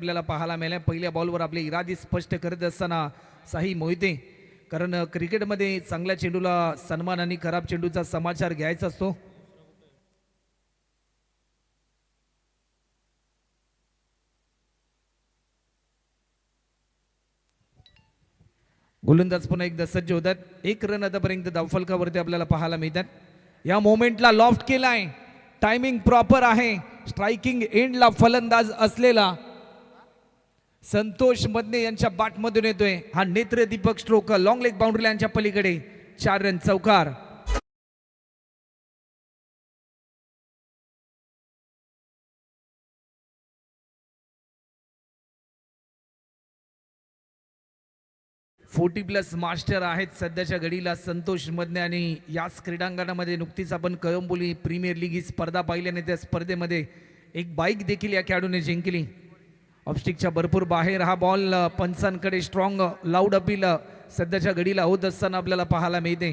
आपल्याला पाहायला मिळाल्या. पहिल्या बॉलवर आपले इरादे स्पष्ट करत असताना साई मोहिते, कारण क्रिकेटमध्ये चांगल्या चेंडूला सन्मान आणि खराब चेंडूचा समाचार घ्यायचा असतो. गोलंदाज पुन्हा एकदा सज्ज होतात. एक रन आतापर्यंत धावफलकावरती आपल्याला पाहायला मिळतात. या मोमेंटला लॉफ्ट केलाय, टायमिंग प्रॉपर आहे. स्ट्रायकिंग एंडला फलंदाज असलेला संतोष मदने यांच्या बाटमधून येतोय हा नेत्र Deepak stroke. Long leg boundary लाईनच्या पलीकडे 4 रन चौकार. +40 मास्टर आहेत सध्याच्या घडीला संतोष मदने. आणि याच क्रीडांगणामध्ये नुकतीच आपण कळंबोली प्रीमियर लीग ही स्पर्धा पाहिल्याने त्या स्पर्धेमध्ये एक बाईक देखील या खेळाडूने जिंकली. ऑफस्टिकच्या भरपूर बाहेर हा बॉल पंचांकडे स्ट्रॉंग लाऊड अपील सध्याच्या घडीला होत असताना आपल्याला पाहायला मिळते.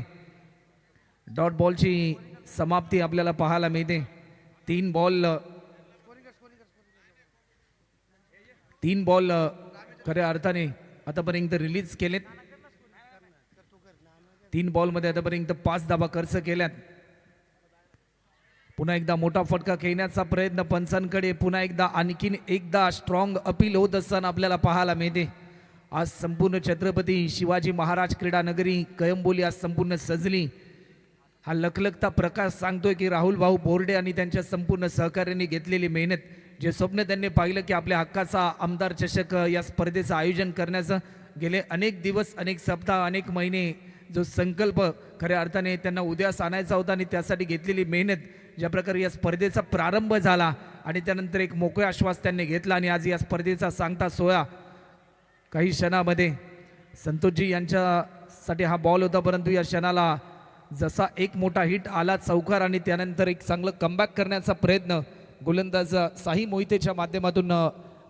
डॉट बॉलची समाप्ती आपल्याला पाहायला मिळते. 3 बॉल खऱ्या अर्थाने आतापर्यंत रिलीज केलेत. 3 बॉलमध्ये आतापर्यंत 5 धावा खर्च केल्यात. पुन्हा एकदा मोठा फटका खेळण्याचा प्रयत्न पंचांकडे. पुन्हा एकदा आणखीन एकदा स्ट्रॉंग अपील होत असताना आपल्याला पाहायला मिळते. आज संपूर्ण छत्रपती शिवाजी महाराज क्रीडा नगरी कळंबोली आज संपूर्ण सजली. हा लखलखता प्रकाश सांगतोय की राहुल भाऊ बोर्डे आणि त्यांच्या संपूर्ण सहकार्याने घेतलेली मेहनत, जे स्वप्न त्यांनी पाहिलं की आपल्या हक्काचा आमदार चषक या स्पर्धेचं आयोजन करण्याचं, गेले अनेक दिवस, अनेक सप्ताह, अनेक महिने जो संकल्प खऱ्या अर्थाने त्यांना उद्यास आणायचा होता आणि त्यासाठी घेतलेली मेहनत, ज्या प्रकारे या स्पर्धेचा प्रारंभ झाला आणि त्यानंतर एक मोकळा श्वास त्यांनी घेतला आणि आज या स्पर्धेचा सांगता सोहळा काही क्षणामध्ये संतोषजी यांच्यासाठी हा बॉल होता. परंतु या क्षणाला जसा एक मोठा हिट आला चौकार आणि त्यानंतर एक चांगलं कमबॅक करण्याचा प्रयत्न गोलंदाज साई मोहितेच्या माध्यमातून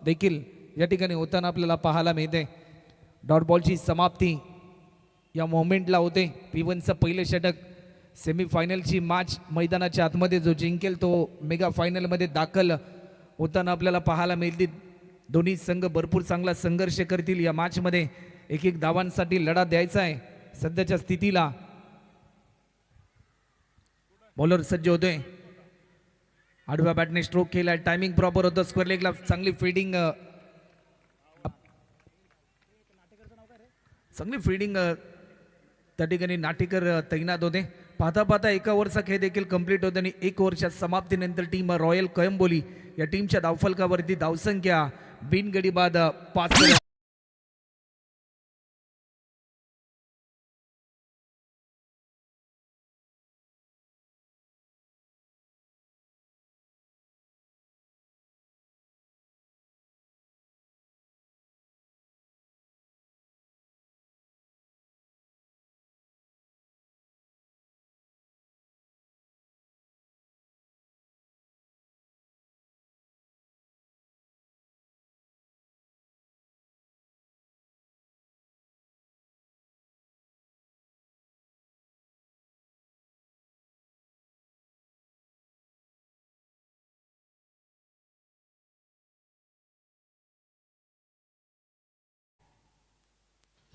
देखील या ठिकाणी होताना आपल्याला पाहायला मिळते. डॉट बॉलची समाप्ती या मोमेंटला होते. P1चं पहिले षटक. सेमीफायनलची मॅच मैदानाच्या आतमध्ये जो जिंकेल तो मेगा फायनलमध्ये दाखल होताना आपल्याला पाहायला मिळतील. दोन्ही संघ भरपूर चांगला संघर्ष करतील. या मॅचमध्ये एक धावांसाठी लढा द्यायचा आहे सध्याच्या स्थितीला. बॉलर सज्ज होतोय. आडव्या बॅटने स्ट्रोक केलाय. टायमिंग प्रॉपर होतं. स्क्वेअर लेगला चांगली फिल्डिंग त्या ठिकाणी नाटेकर तैनात होते. पाहता पाहता एका ओव्हरचा खेळ देखील कंप्लीट होते आणि 1 ओव्हरच्या समाप्तीनंतर टीम रॉयल कळंबोली या टीमच्या धावफलकावरती धावसंख्या बिनगडी बाद 5.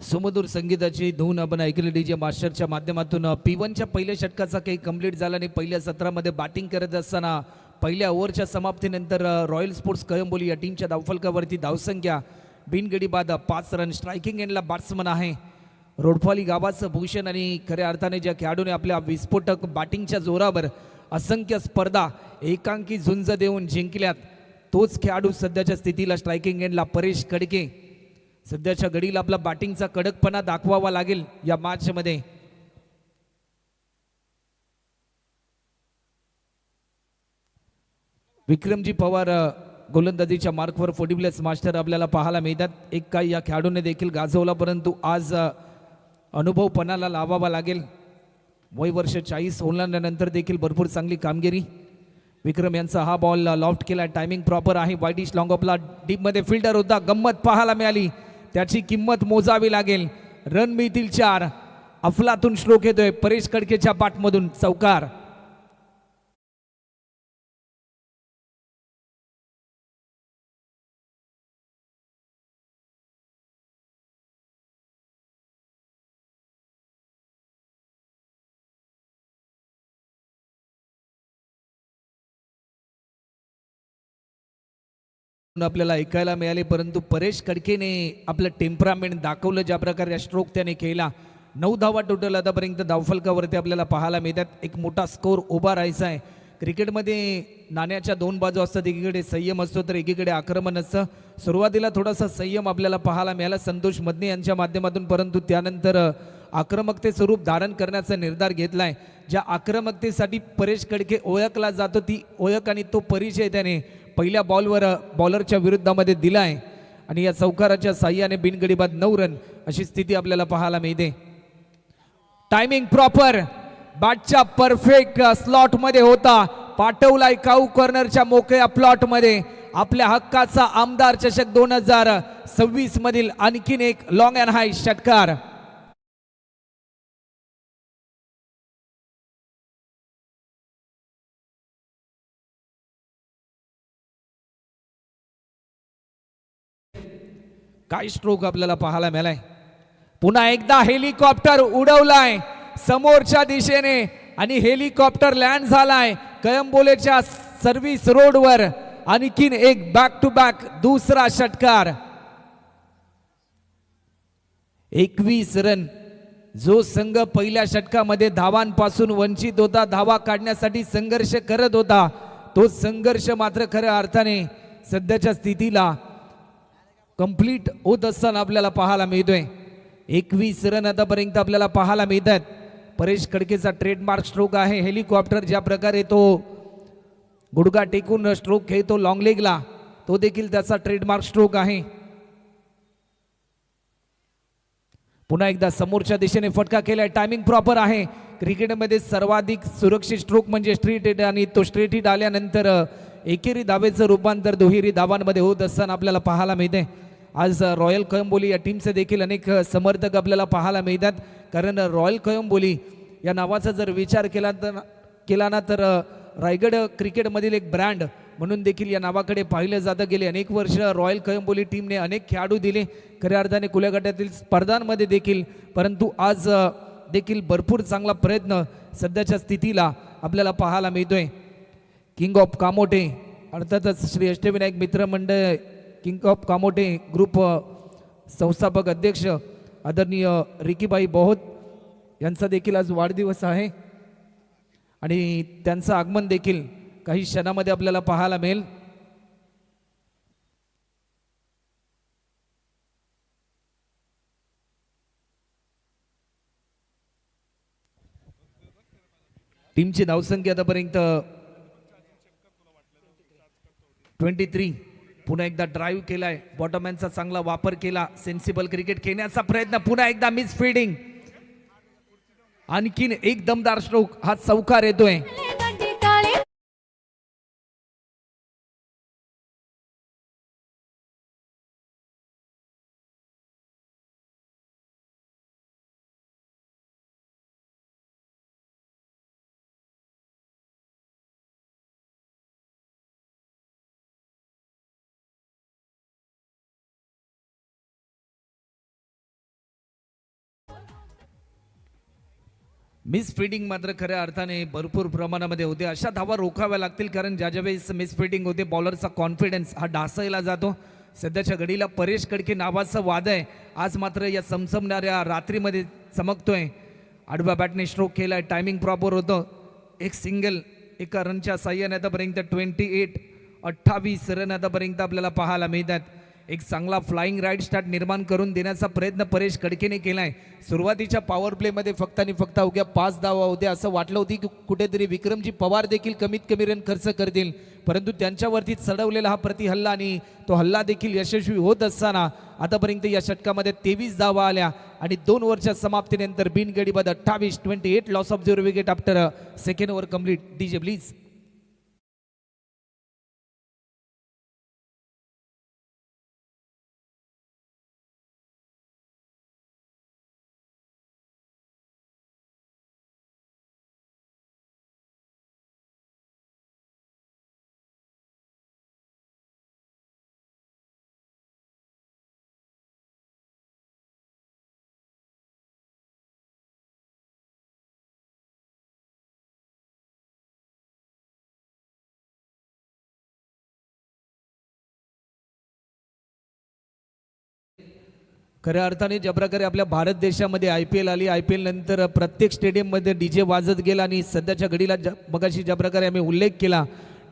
सुमधुर संगीताची धून आपण ऐकली डीजे मास्टरच्या माध्यमातून. P1च्या पहिल्या षटकाचा काही कंप्लीट झाला आणि पहिल्या सत्रामध्ये बॅटिंग करत असताना पहिल्या ओव्हरच्या समाप्तीनंतर रॉयल स्पोर्ट्स कळंबोली या टीमच्या धावफलकावरती धावसंख्या बिनगडी बाद 5 रन. स्ट्रायकिंग एंडला बॅट्समन आहे रोडफाली गावाचं भूषण. आणि खऱ्या अर्थाने ज्या खेळाडूने आपल्या विस्फोटक बॅटिंगच्या जोरावर असंख्य स्पर्धा एकांकी झुंज देऊन जिंकल्यात, तोच खेळाडू सध्याच्या स्थितीला स्ट्रायकिंग एंडला परेश कडके. सध्याच्या घडीला आपला बॅटिंगचा कडकपणा दाखवावा लागेल या मॅचमध्ये. विक्रमजी पवार गोलंदाजीच्या मार्कवर 40+ मास्टर आपल्याला पाहायला मिळतात. एक काही या खेळाडूने देखील गाजवला, परंतु आज अनुभव पणाला लावावा लागेल. वय वर्ष 40 ओलांडल्यानंतर देखील भरपूर चांगली कामगिरी. विक्रम यांचा हा बॉल लॉफ्ट केला. टायमिंग प्रॉपर आहे. वाईडिश लॉंग ऑफला डीपमध्ये फिल्डर होता. गंमत पाहायला मिळाली, त्याची किंमत मोजावी लागेल. रन मिळतील 4. अफलातून स्ट्रोक येतोय परेश कडकेच्या बॅटमधून चौकार. आपल्याला ऐकायला मिळाले, परंतु परेश कडकेने आपलं टेम्परामेंट दाखवलं. ज्या प्रकारे स्ट्रोक त्याने केला, 9 धावा टोटल आतापर्यंत धावफलकावरती आपल्याला पाहायला मिळतात. एक मोठा स्कोर उभा राहायचा आहे. क्रिकेटमध्ये नाण्याच्या दोन बाजू असतात, एकीकडे संयम असतो तर एकीकडे आक्रमण असतं. सुरुवातीला थोडासा संयम आपल्याला पाहायला मिळाला संतोष मदने यांच्या माध्यमातून, परंतु त्यानंतर आक्रमकते स्वरूप धारण करण्याचा निर्धार घेतलाय. ज्या आक्रमकतेसाठी परेश कडके ओळखला जातो, ती ओळख आणि तो परिचय त्याने पहिल्या बॉलवर बॉलरच्या विरुद्धामध्ये दिलाय आणि या चौकाराच्या साह्याने बिनगडी बाद 9 रन अशी स्थिती आपल्याला पाहायला मिळते. टायमिंग प्रॉपर, बॅटच्या परफेक्ट स्लॉट मध्ये होता, पाठवलाय काऊ कॉर्नरच्या मोकळ्या प्लॉट मध्ये. आपल्या हक्काचा आमदार चषक 2026 मधील आणखीन एक लॉंग अँड हाय षटकार. काय स्ट्रोक आपल्याला पाहायला मिळालाय. पुन्हा एकदा हेलिकॉप्टर उडवलाय समोरच्या दिशेने आणि हेलिकॉप्टर लँड झालाय कळंबोलेच्या सर्व्हिस रोडवर. आणखीन एक बॅक टू बॅक दुसरा षटकार. 21 रन. जो संघ पहिल्या षटकामध्ये धावांपासून वंचित होता, धावा काढण्यासाठी संघर्ष करत होता, तो संघर्ष मात्र खऱ्या अर्थाने सध्याच्या स्थितीला कंप्लीट होत असताना आपल्याला पाहायला मिळतोय. 21 रन आतापर्यंत आपल्याला पाहायला मिळतात. परेश कडकेचा ट्रेडमार्क स्ट्रोक आहे हेलिकॉप्टर. ज्या प्रकारे तो गुडघा टेकून स्ट्रोक खेळतो लॉंग लेगला, तो देखील त्याचा ट्रेडमार्क स्ट्रोक आहे. पुन्हा एकदा समोरच्या दिशेने फटका केलाय. टायमिंग प्रॉपर आहे. क्रिकेटमध्ये सर्वाधिक सुरक्षित स्ट्रोक म्हणजे स्ट्रेट हिट आणि तो स्ट्रेट हिट आल्यानंतर एकेरी धावेचं रूपांतर दुहेरी धावांमध्ये होत असताना आपल्याला पाहायला मिळते. आज रॉयल कळंबोली या टीमचे देखील अनेक समर्थक आपल्याला पाहायला मिळतात, कारण रॉयल कळंबोली या नावाचा जर विचार केला ना तर रायगड क्रिकेटमधील एक ब्रँड म्हणून देखील या नावाकडे पाहिलं जातं. गेले अनेक वर्ष रॉयल कळंबोली टीमने अनेक खेळाडू दिले खऱ्या अर्थाने खुल्या गटातील स्पर्धांमध्ये देखील, परंतु आज देखील भरपूर चांगला प्रयत्न सध्याच्या स्थितीला आपल्याला पाहायला मिळतोय. किंग ऑफ कामोठे अर्थातच श्री अष्टविनायक मित्र मंडळ किंग ऑफ कामोठे ग्रुप संस्थापक अध्यक्ष आदरणीय रिकीबाई बोहोत यांचा देखील आज वाढदिवस आहे आणि त्यांचं आगमन देखील काही क्षणामध्ये आपल्याला पाहायला मिळेल. टीमची धावसंख्या आतापर्यंत 23. पुन्हा एकदा ड्राईव्ह केलाय, बॉटमॅनचा चांगला वापर केला, सेन्सिबल क्रिकेट खेळण्याचा प्रयत्न, पुन्हा एकदा मिस फिल्डिंग. आणखीन एक दमदार स्ट्रोक, हा चौकार येतोय. मिस फिडिंग मात्र खऱ्या अर्थाने भरपूर प्रमाणामध्ये होते. अशा धावा रोखाव्या लागतील, कारण ज्या वेळेस मिस फिडिंग होते बॉलरचा कॉन्फिडन्स हा ढासळला जातो. सध्याच्या घडीला परेश कडके नावाचं वाद आहे, आज मात्र या समसमणाऱ्या रात्रीमध्ये चमकतोय. आडव्या बॅटने स्ट्रोक केलाय, टायमिंग प्रॉपर होतं. एक सिंगल एका रनच्या साह्याने आतापर्यंत 28 रन आतापर्यंत आपल्याला पाहायला मिळतात. एक चांगला फ्लाइंग राईट स्टार्ट निर्माण करून देण्याचा प्रयत्न परेश कडकेने केलाय. सुरुवातीच्या पॉवर प्लेमध्ये फक्त आणि फक्त अवघ्या 5 धावा होत्या. असं वाटलं होती की कुठेतरी विक्रमजी पवार देखील कमीत कमी रन खर्च करतील, परंतु त्यांच्यावरती चढवलेला हा प्रतिहल्ला आणि तो हल्ला देखील यशस्वी होत असताना आतापर्यंत या षटकामध्ये 23 धावा आल्या आणि 2 ओव्हरच्या समाप्तीनंतर बिनगडी बाद 28 loss of 0 wicket after second over complete. DJ please. खऱ्या अर्थाने ज्या प्रकारे आपल्या भारत देशामध्ये IPL आली, IPL नंतर प्रत्येक स्टेडियममध्ये DJ वाजत गेला आणि सध्याच्या घडीला मगाशी ज्या प्रकारे आम्ही उल्लेख केला,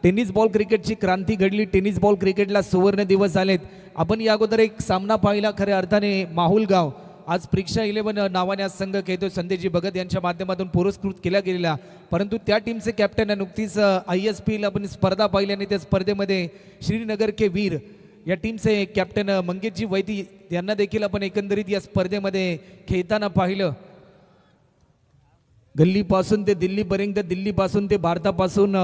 टेनिस बॉल क्रिकेटची क्रांती घडली. टेनिस बॉल क्रिकेटला सुवर्ण दिवस आलेत. आपण या अगोदर एक सामना पाहिला खऱ्या अर्थाने माहुलगाव, आज प्रीक्षा 11 नावाने आज संघ खेळतो, संदेशजी भगत यांच्या माध्यमातून पुरस्कृत केला गेलेला. परंतु त्या टीमचे कॅप्टन नुकतीच ISPL आपण स्पर्धा पाहिली आणि त्या स्पर्धेमध्ये श्रीनगर के वीर या टीमचे कॅप्टन मंगेशजी वैदी यांना देखील आपण एकंदरीत या स्पर्धेमध्ये खेळताना पाहिलं. गल्लीपासून ते दिल्लीपर्यंत, दिल्लीपासून ते भारतापासून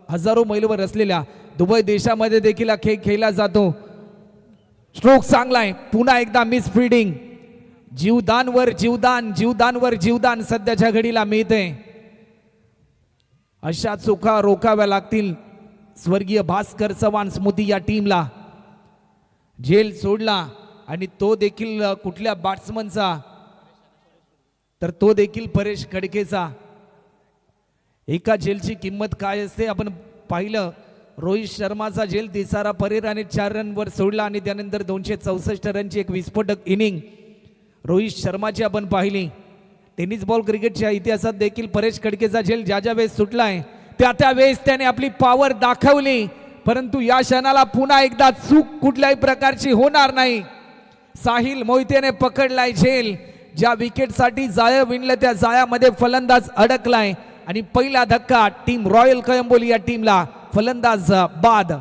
हजारो मैलवर असलेल्या दुबई देशामध्ये देखील हा खेळ खेळला जातो. स्ट्रोक चांगला आहे, पुन्हा एकदा मिस फिल्डिंग, जीवदानवर जीवदान, जीवदानवर जीवदान सध्याच्या घडीला मिळते. अशा चुका रोखाव्या लागतील. स्वर्गीय भास्कर चव्हाण स्मृती या टीमला जेल सोडला आणि तो देखील कुठल्या बॅट्समनचा, तर तो देखील परेश खडकेचा. एका जेलची किंमत काय असते आपण पाहिलं. रोहित शर्माचा जेल तिसारा परेराने 4 रनवर सोडला आणि त्यानंतर 264 रनची एक विस्फोटक इनिंग रोहित शर्माची आपण पाहिली. टेनिस बॉल क्रिकेटच्या इतिहासात देखील परेश खडकेचा जेल ज्या ज्या वेळेस सुटलाय त्या वेळेस त्याने आपली पॉवर दाखवली. परंतु या क्षणाला पुन्हा एकदा चूक कुठल्याही प्रकारची होणार नाही. साहिल मोहितेने पकडलाय झेल. ज्या विकेटसाठी जाळं विणलं त्या जाळ्यामध्ये फलंदाज अडकलाय आणि पहिला धक्का टीम रॉयल कळंबोली या टीमला, फलंदाज बाद.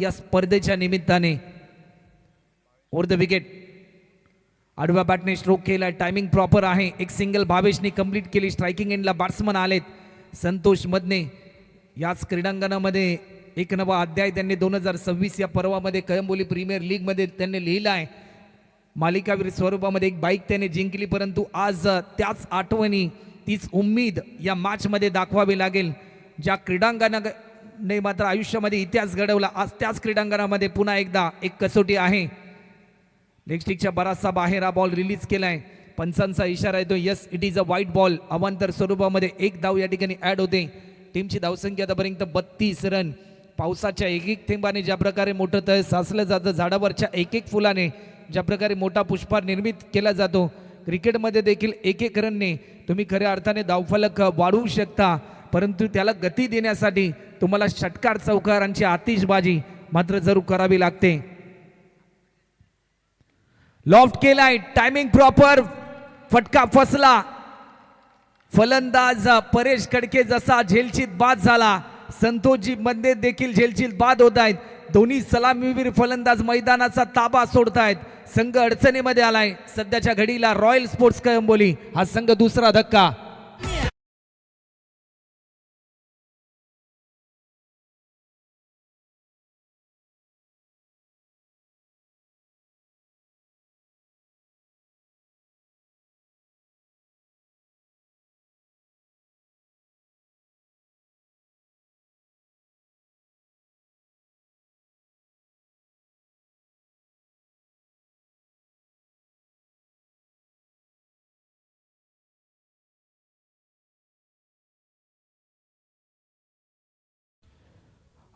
या स्पर्धेच्या निमित्ताने ओव्हर द विकेट आडव्या बॅटने स्ट्रोक केला. टायमिंग प्रॉपर आहे. एक सिंगल भावेशने कंप्लीट केली. स्ट्रायकिंग एंडला बॅट्समन आलेत संतोष मदने. याच क्रीडांगणामध्ये एक नवा अध्याय त्यांनी 2026 या पर्वामध्ये कळंबोली प्रीमियर लीगमध्ये त्यांनी लिहिला आहे. मालिकावीर स्वरूपामध्ये एक बाईक त्याने जिंकली. परंतु आज त्याच आठवणी, तीच उम्मीद या मॅचमध्ये दाखवावी लागेल. ज्या क्रीडांगणाने मात्र आयुष्यामध्ये इतिहास घडवला, आज त्याच क्रीडांगणामध्ये पुन्हा एकदा एक कसोटी आहे. लेग स्टिकच्या बराचसा बाहेर हा बॉल रिलीज केलाय. पंचांचा इशारा येतो. यस, इट इज अ वाईट बॉल. अवांतर स्वरूपामध्ये एक धाव या ठिकाणी ऍड होते. टीमची धावसंख्या आतापर्यंत 32 रन. पावसाच्या एक एक थेंबाने ज्या प्रकारे मोठं तळ साचलं जातं, झाडावरच्या एक एक फुलाने ज्या प्रकारे मोठा पुष्पहार निर्मित केला जातो, क्रिकेटमध्ये देखील एक एक रनने तुम्ही खऱ्या अर्थाने धावफलक वाढवू शकता. परंतु त्याला गती देण्यासाठी तुम्हाला षटकार चौकारांची आतिषबाजी मात्र जरूर करावी लागते. लॉफ्ट केलाय. Timing proper. फटका फसला. फलंदाज परेश खडके जसा झेलचीत बाद झाला, संतोषजी मध्ये देखील झेलचीत बाद होत आहेत. दोन्ही सलामीवीर फलंदाज मैदानाचा ताबा सोडतायत. संघ अडचणीमध्ये आलाय. सध्याच्या घडीला रॉयल स्पोर्ट्स कळंबोली हा संघ दुसरा धक्का.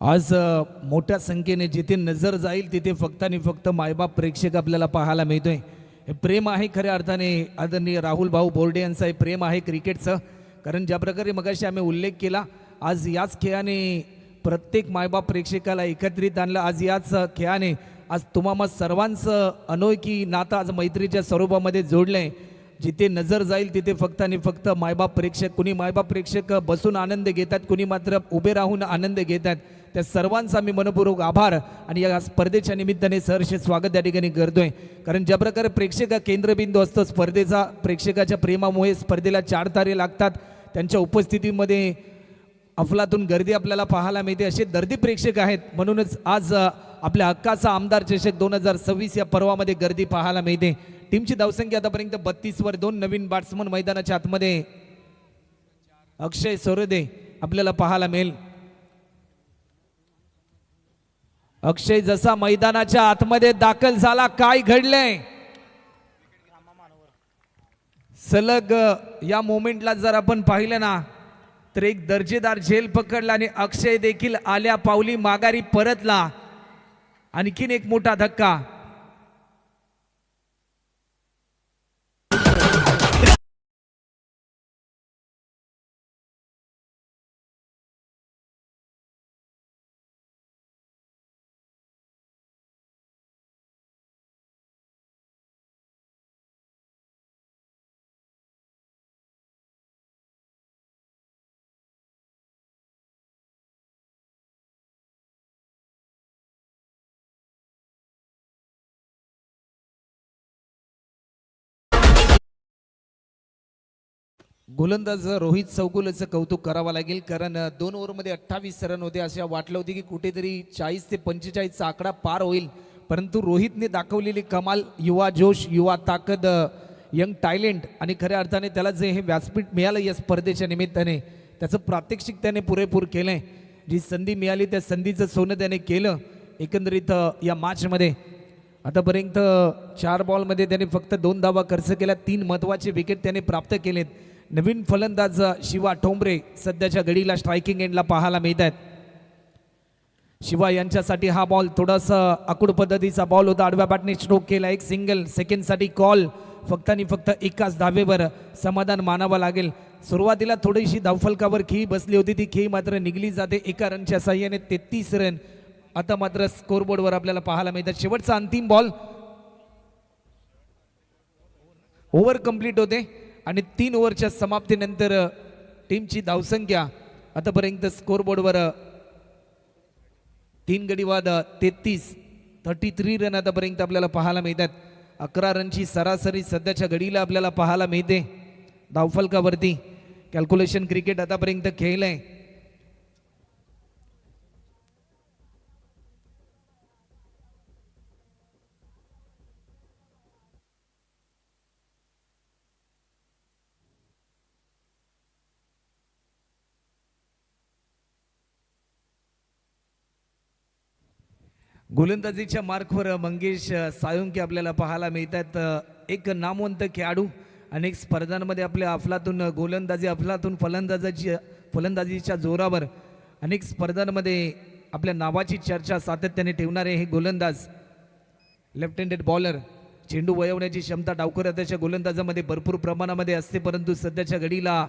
आज मोठ्या संख्येने जिथे नजर जाईल तिथे फक्त आणि फक्त मायबाप प्रेक्षक आपल्याला पाहायला मिळतोय. हे प्रेम आहे खऱ्या अर्थाने आदरणीय राहुल भाऊ बोर्डे यांचं हे प्रेम आहे क्रिकेटचं. कारण ज्या प्रकारे मगाशी आम्ही उल्लेख केला, आज याच खेळाने प्रत्येक मायबाप प्रेक्षकाला एकत्रित आणलं. आज याच खेळाने आज तुम्हाला सर्वांचं अनोळखी नातं आज मैत्रीच्या स्वरूपामध्ये जोडलंय. जिथे नजर जाईल तिथे फक्त आणि फक्त मायबाप प्रेक्षक, कुणी मायबाप प्रेक्षक बसून आनंद घेतात, कुणी मात्र उभे राहून आनंद घेतात. त्या सर्वांचा मी मनपूर्वक आभार आणि या स्पर्धेच्या निमित्ताने सहर्ष स्वागत या ठिकाणी करतोय. कारण ज्या प्रकारे प्रेक्षक केंद्रबिंदू असतो स्पर्धेचा, प्रेक्षकाच्या प्रेमामुळे स्पर्धेला 4 तारे लागतात. त्यांच्या उपस्थितीमध्ये अफलातून गर्दी आपल्याला पाहायला मिळते. असे दर्दी प्रेक्षक आहेत, म्हणूनच आज आपल्या हक्काचा आमदार चषक 2026 या पर्वामध्ये गर्दी पाहायला मिळते. टीमची धावसंख्या आतापर्यंत 32 वर 2 नवीन बॅट्समन मैदानाच्या आतमध्ये अक्षय सोरदे आपल्याला पाहायला मिळेल. अक्षय जसा मैदानाच्या आतमध्ये दाखल झाला, काय घडलंय सलग या मोमेंटला जर आपण पाहिलं ना तर एक दर्जेदार झेल पकडला आणि अक्षय देखील आल्या पावली माघारी परतला. आणखीन एक मोठा धक्का. गोलंदाज रोहित चौगुलेचं कौतुक करावं लागेल. कारण 2 ओव्हरमध्ये 28 रन होते. अशा वाटलं होते की कुठेतरी 40 ते 45चा आकडा पार होईल, परंतु रोहितने दाखवलेली कमाल, युवा जोश, युवा ताकद, यंग टॅलेंट आणि खऱ्या अर्थाने त्याला जे हे व्यासपीठ मिळालं या स्पर्धेच्या निमित्ताने त्याचं प्रात्यक्षिक त्याने पुरेपूर केलंय. जी संधी मिळाली त्या संधीचं सोनं त्याने केलं. एकंदरीत या मॅचमध्ये आतापर्यंत 4 बॉलमध्ये त्याने फक्त 2 धावा खर्च केल्या. 3 महत्त्वाचे विकेट त्याने प्राप्त केलेत. नवीन फलंदाज शिवा ठोंबरे सध्याच्या घडीला स्ट्रायकिंग एंडला पाहायला मिळत आहेत. शिवा यांच्यासाठी हा बॉल थोडासा आकुड पद्धतीचा बॉल होता. आडव्या बॅटने स्ट्रोक केला. एक सिंगल. सेकंडसाठी कॉल. फक्त आणि फक्त एकाच धावेवर समाधान मानावं लागेल. सुरुवातीला थोडीशी धावफलकावर खी बसली होती, ती खी मात्र निघली जाते. 1 रनच्या साह्याने 33 रन आता मात्र स्कोरबोर्डवर आपल्याला पाहायला मिळतात. शेवटचा अंतिम बॉल. ओव्हर कंप्लीट होते आणि 3 ओव्हरच्या समाप्तीनंतर टीमची धावसंख्या आतापर्यंत स्कोरबोर्डवर 3 गडी बाद 33 रन आतापर्यंत आपल्याला पाहायला मिळतात. 11 रनची सरासरी सध्याच्या घडीला आपल्याला पाहायला मिळते. धावफलकावरती कॅल्क्युलेशन क्रिकेट आतापर्यंत खेळलंय. गोलंदाजीच्या मार्कवर मंगेश साळुंखे आपल्याला पाहायला मिळतात. एक नामवंत खेळाडू. अनेक स्पर्धांमध्ये आपल्या अफलातून गोलंदाजी, अफलातून फलंदाजीच्या जोरावर अनेक स्पर्धांमध्ये आपल्या नावाची चर्चा सातत्याने ठेवणारे हे गोलंदाज. Left handed bowler. चेंडू वळवण्याची क्षमता डावखुराच्या गोलंदाजामध्ये भरपूर प्रमाणामध्ये असते, परंतु सध्याच्या घडीला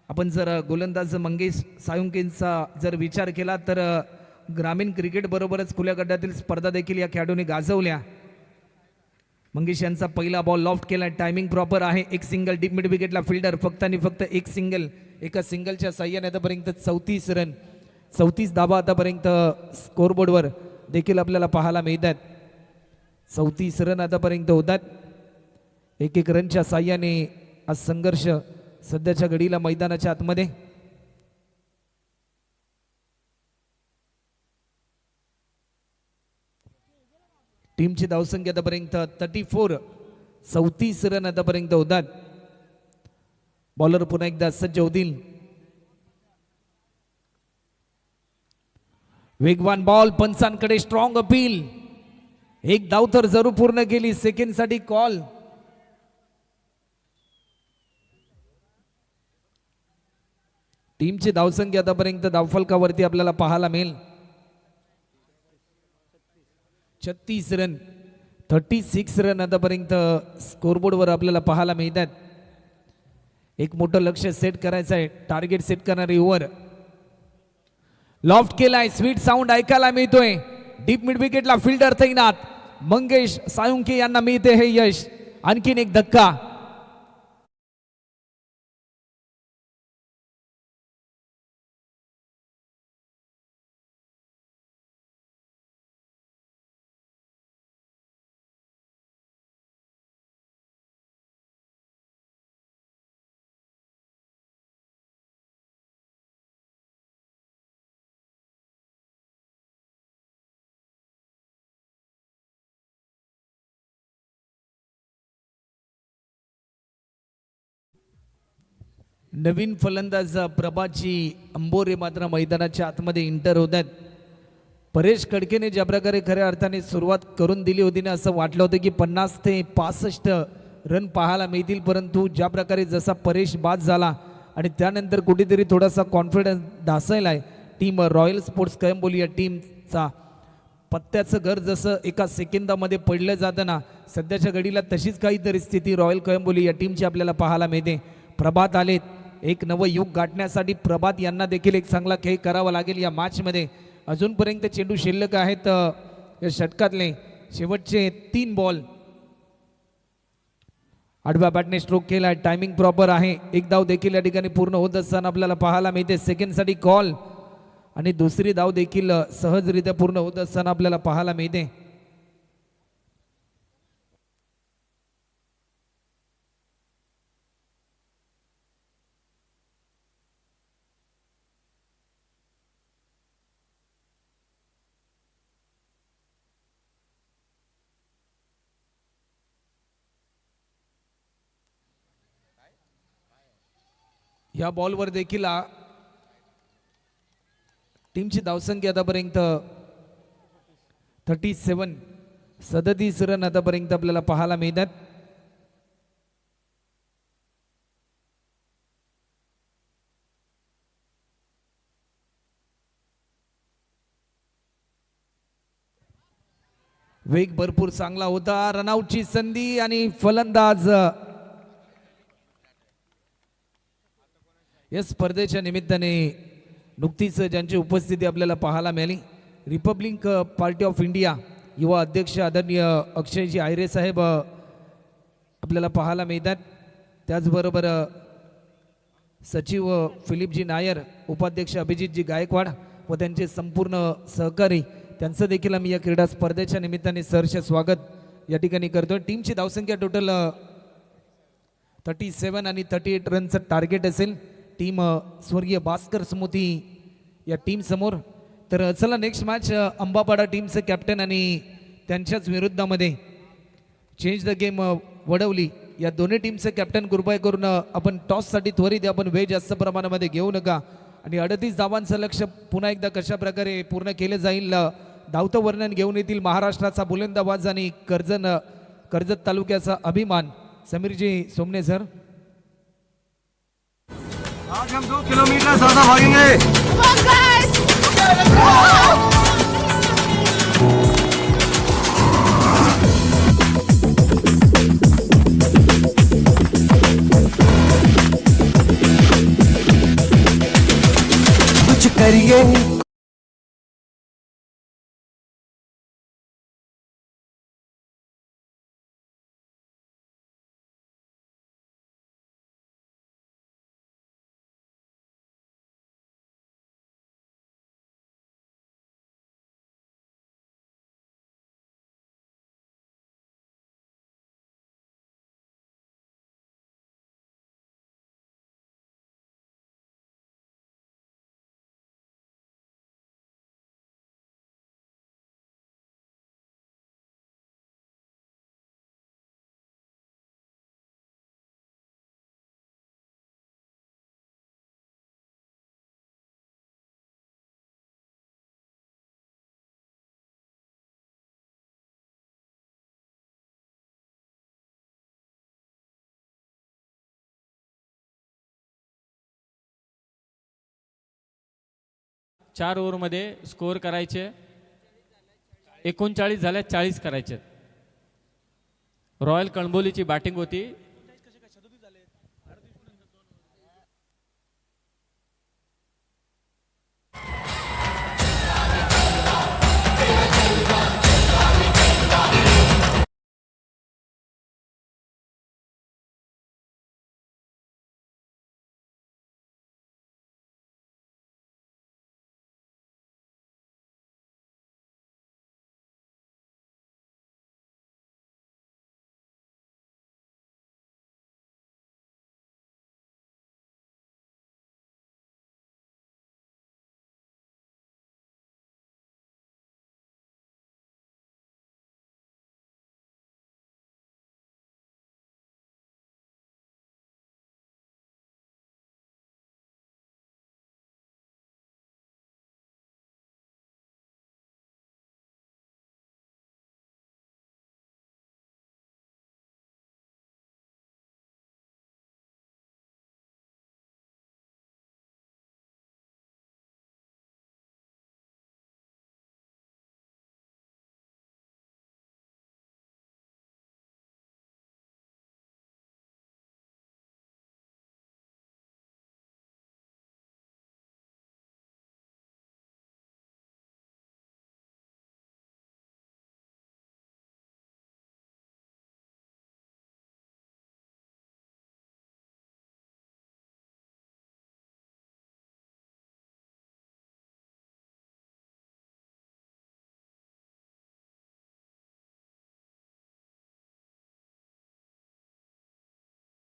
आपण जर गोलंदाज मंगेश साळुंखेंचा जर विचार केला तर ग्रामीण क्रिकेट बरोबरच खुल्या गटातील स्पर्धा देखील या खेळाडूने गाजवल्या. मंगेश यांचा पहिला बॉल लॉफ्ट केला. टायमिंग प्रॉपर आहे. एक सिंगल. Deep mid विकेटला fielder. फक्त आणि फक्त एक सिंगल. एका सिंगलच्या साह्याने आतापर्यंत 34 रन, 34 धाबा आतापर्यंत स्कोरबोर्डवर देखील आपल्याला पाहायला मिळतात. 34 रन आतापर्यंत होतात. एक रनच्या साह्याने आज संघर्ष सध्याच्या घडीला मैदानाच्या आतमध्ये. टीमची धावसंख्या आतापर्यंत 34 रन आतापर्यंत होतात. बॉलर पुन्हा एकदा सज्ज होतील. वेगवान बॉल. पंचांकडे strong appeal. एक धाव तर जरूर पूर्ण केली. सेकंडसाठी कॉल. टीमची धावसंख्या आतापर्यंत धावफलकावरती आपल्याला पाहायला मिळेल 36 रन. 36 रन आतापर्यंत स्कोरबोर्डवर आपल्याला पाहायला मिळतात. एक मोठं लक्ष सेट करायचं आहे. टार्गेट सेट करणारी ओव्हर. लॉफ्ट केलाय. स्वीट साऊंड ऐकायला मिळतोय. डीप मिड विकेटला फिल्डर तैनात. मंगेश साळुंखे यांना मिळते हे यश. आणखीन एक धक्का. नवीन फलंदाज प्रभातजी अंबोरे मात्र मैदानाच्या आतमध्ये इंटर होत आहेत. परेश खडकेने ज्या प्रकारे खऱ्या अर्थाने सुरुवात करून दिली होती ना, असं वाटलं होतं की 50 ते 65 रन पाहायला मिळतील, परंतु ज्या प्रकारे जसा परेश बाद झाला आणि त्यानंतर कुठेतरी थोडासा कॉन्फिडन्स ढासळला आहे टीम रॉयल स्पोर्ट्स कळंबोली या टीमचा. पत्त्याचं घर जसं एका सेकंदामध्ये पडलं जातं ना, सध्याच्या घडीला तशीच काहीतरी स्थिती रॉयल कळंबोली या टीमची आपल्याला पाहायला मिळते. प्रभात आलेत, एक नवं युग गाठण्यासाठी प्रभात यांना देखील एक चांगला खेळ करावा लागेल या मॅचमध्ये. अजूनपर्यंत चेंडू शिल्लक आहेत या षटकातले शेवटचे 3 बॉल. आडव्या बॅटने स्ट्रोक केला, टायमिंग प्रॉपर आहे. एक धाव देखील या ठिकाणी पूर्ण होत असताना आपल्याला पाहायला मिळते. सेकंडसाठी कॉल आणि दुसरी धाव देखील सहजरित्या पूर्ण होत असताना आपल्याला पाहायला मिळते. या बॉलवर देखील टीमची धावसंख्या आतापर्यंत 37 रन आतापर्यंत आपल्याला पाहायला मिळतात. वेग भरपूर चांगला होता, रनआउटची संधी आणि फलंदाज या स्पर्धेच्या निमित्ताने नुकतीच ज्यांची उपस्थिती आपल्याला पाहायला मिळाली, रिपब्लिक पार्टी ऑफ इंडिया युवा अध्यक्ष आदरणीय अक्षयजी आयरे साहेब आपल्याला पाहायला मिळतात. त्याचबरोबर सचिव फिलिपजी नायर, उपाध्यक्ष अभिजितजी गायकवाड व त्यांचे संपूर्ण सहकारी, त्यांचं देखील आम्ही या क्रीडा स्पर्धेच्या निमित्ताने सहर्ष स्वागत या ठिकाणी करतो. टीमची धावसंख्या टोटल 37 आणि 38 रनचं टार्गेट असेल टीम स्वर्गीय भास्कर स्मृती या टीम समोर. तर चला नेक्स्ट मॅच अंबापाडा टीमचे कॅप्टन आणि त्यांच्याच विरुद्धामध्ये चेंज द गेम वडवली या दोन्ही टीमचे कॅप्टन कृपया करून आपण टॉससाठी त्वरित आपण वेळ जास्त प्रमाणामध्ये घेऊ नका आणि 38 धावांचं लक्ष पुन्हा एकदा कशा प्रकारे पूर्ण केलं जाईल धावतं वर्णन घेऊन येतील महाराष्ट्राचा बुलंदाबाज आणि कर्जत तालुक्याचा अभिमान समीरजी सोमने सर. आज हम 2 किलोमीटर ज्यादा भागेंगे. कुछ करिए चार ओव्हरमध्ये स्कोअर करायचे. 39 झाल्या, 40 करायचे. रॉयल कळंबोलीची बॅटिंग होती.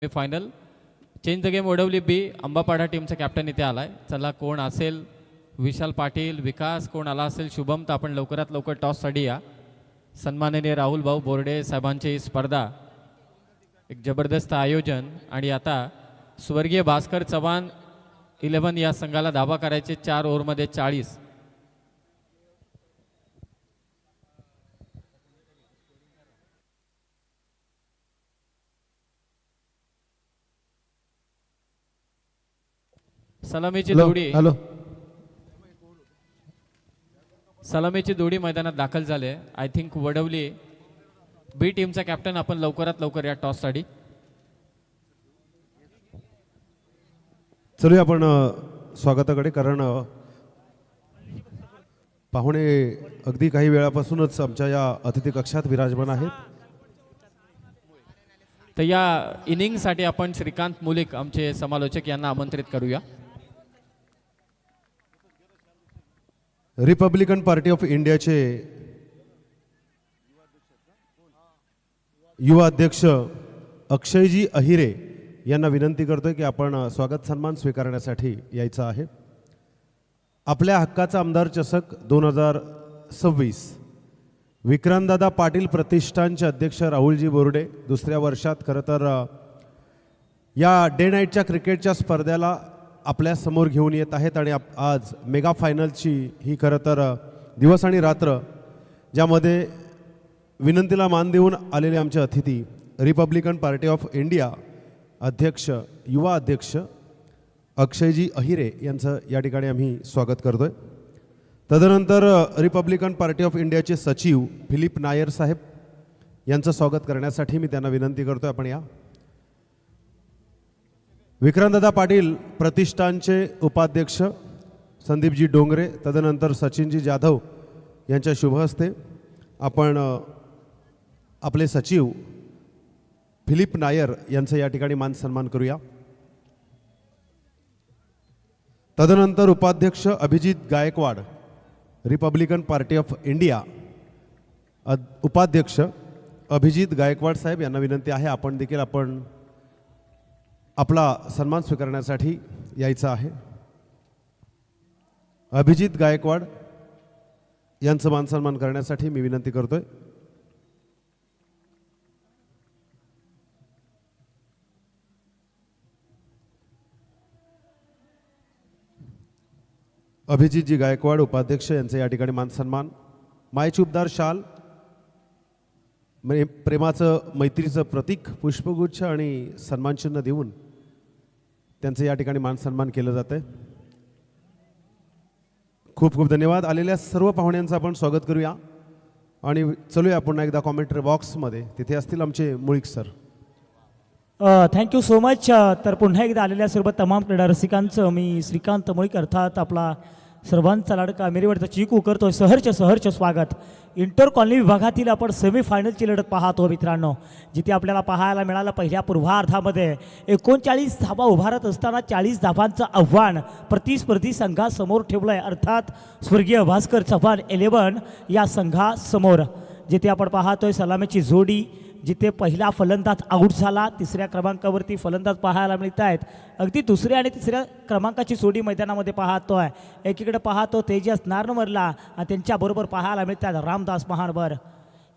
फायनल चेंज द गेम ओढवली बी अंबापाडा टीमचा कॅप्टन इथे आलाय. चला कोण असेल, विशाल पाटील, विकास कोण आला असेल, शुभम, तर आपण लवकरात लवकर टॉससाठी या. सन्माननीय राहुल भाऊ बोर्डे साहेबांची ही स्पर्धा एक जबरदस्त आयोजन. आणि आता स्वर्गीय भास्कर चव्हाण 11 या संघाला धाबा करायचे 4 ओव्हरमध्ये 40. सलामीची जोडी हॅलो सलामीची जोडी मैदानात दाखल झाले. आय थिंक वडवली बी टीमचा कॅप्टन आपण लवकरात लवकर या टॉससाठी. चलूया आपण स्वागताकडे, कारण पाहुणे अगदी काही वेळापासूनच आमच्या या अतिथी कक्षात विराजमान आहेत. तर या इनिंगसाठी आपण श्रीकांत मुलिक आमचे समालोचक यांना आमंत्रित करूया. रिपब्लिकन पार्टी ऑफ इंडियाचे युवा अध्यक्ष अक्षयजी अहिरे यांना विनंती करतोय की आपण स्वागत सन्मान स्वीकारण्यासाठी यायचं आहे. आपल्या हक्काचा आमदार चषक 2026 विक्रांतदादा पाटील प्रतिष्ठानचे अध्यक्ष राहुलजी बोर्डे दुसऱ्या वर्षात खरं तर या डे नाईटच्या क्रिकेटच्या स्पर्धेला आपल्या समोर घेऊन येत आहेत. आणि आज मेगा फायनलची ही खरं तर दिवस आणि रात्र, ज्यामध्ये विनंतीला मान देऊन आलेले आमचे अतिथी रिपब्लिकन पार्टी ऑफ इंडिया अध्यक्ष युवा अध्यक्ष अक्षयजी अहिरे यांचं या ठिकाणी आम्ही स्वागत करतोय. तदनंतर रिपब्लिकन पार्टी ऑफ इंडियाचे सचिव फिलिप नायर साहेब यांचं स्वागत करण्यासाठी मी त्यांना विनंती करतोय आपण या. विक्रांतदादा पाटील प्रतिष्ठानचे उपाध्यक्ष संदीपजी डोंगरे, तदनंतर सचिनजी जाधव यांच्या शुभ हस्ते आपण आपले सचिव फिलिप नायर यांचं या ठिकाणी मान सन्मान करूया. तदनंतर उपाध्यक्ष Abhijit Gaikwad Republican party of India उपाध्यक्ष अभिजित गायकवाड साहेब यांना विनंती आहे आपण देखील आपण आपला सन्मान स्वीकारण्यासाठी यायचं आहे. अभिजित गायकवाड यांचं मान सन्मान करण्यासाठी मी विनंती करतोय. अभिजितजी गायकवाड उपाध्यक्ष यांचे या ठिकाणी मान सन्मान. मायचुबदार शाल, प्रेमाचं मैत्रीचं प्रतीक, पुष्पगुच्छ आणि सन्मानचिन्ह देऊन त्यांचं या ठिकाणी मान सन्मान केलं जातं. खूप खूप धन्यवाद. आलेल्या सर्व पाहुण्यांचं आपण स्वागत करूया आणि चलूया पुन्हा एकदा कॉमेंट्री बॉक्समध्ये. तिथे असतील आमचे Mulik sir. Thank you so much. तर पुन्हा एकदा आलेल्या सर्व तमाम क्रीडा रसिकांचं मी श्रीकांत मुळीक अर्थात आपला सर्वांचा लाडका मेरीवरचा चिकू करतो सहर्ष स्वागत. इंटर कॉलनी विभागातील आपण सेमीफायनलची लढत पाहतो मित्रांनो, जिथे आपल्याला पाहायला मिळालं पहिल्या पूर्वार्धामध्ये 39 धाबा उभारत असताना 40 धाबांचं आव्हान प्रतिस्पर्धी संघासमोर ठेवलं आहे, अर्थात स्वर्गीय भास्कर चव्हाण 11 या संघासमोर. जिथे आपण पाहतोय सलामीची जोडी, जिथे पहिला फलंदाज आऊट झाला, तिसऱ्या क्रमांकावरती फलंदाज पाहायला मिळत आहेत. अगदी दुसऱ्या आणि तिसऱ्या क्रमांकाची जोडी मैदानामध्ये पाहतोय. एकीकडे पाहतो तेजस नारनवरला आणि त्यांच्याबरोबर पाहायला मिळतात रामदास महानवर.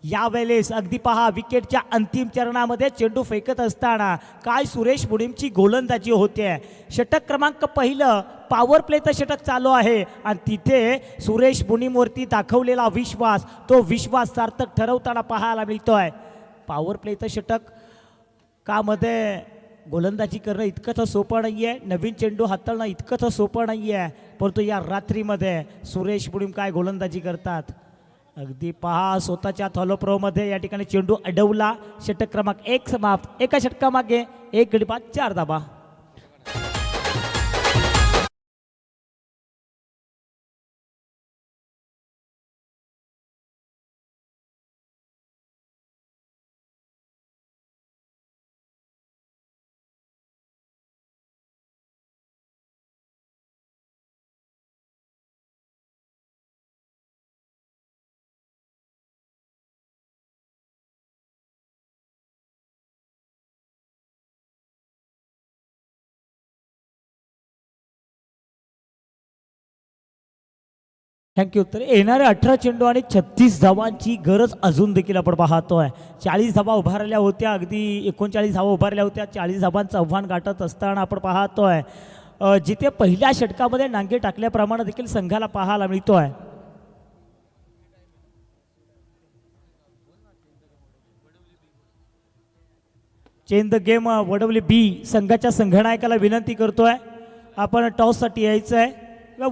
यावेळेस अगदी पहा विकेटच्या अंतिम चरणामध्ये चेंडू फेकत असताना काय सुरेश मुनीमची गोलंदाजी होते. षटक क्रमांक पहिलं पॉवर प्लेचं षटक चालू आहे आणि तिथे सुरेश मुनीमवरती दाखवलेला विश्वास, तो विश्वास सार्थक ठरवताना पाहायला मिळतोय. पॉवर प्लेचं षटक का मध्ये गोलंदाजी करणं इतकंच सोपं नाही आहे, नवीन चेंडू हाताळणं इतकंच सोपं नाही आहे, परंतु या रात्रीमध्ये सुरेश मुनीम काय गोलंदाजी करतात. अगदी पहा स्वतःच्या थॉलोप्रोमध्ये या ठिकाणी चेंडू अडवला. षटक क्रमांक 1 समाप्त. एका षटकामागे 1 गडी बाद 4 धाबा. थँक्यू. तर येणारे 18 चेंडू आणि 36 धावांची गरज अजून देखील आपण पाहतोय. 40 धावा उभारल्या होत्या, अगदी 39 धावा उभारल्या होत्या. 40 धावांचं आव्हान गाठत असताना आपण पाहतोय जिथे पहिल्या षटकामध्ये नांगे टाकल्याप्रमाणे देखील संघाला पाहायला मिळतोय. चेंज द गेम वडवली बी संघाच्या संघनायकाला विनंती करतोय आपण टॉससाठी यायचं आहे.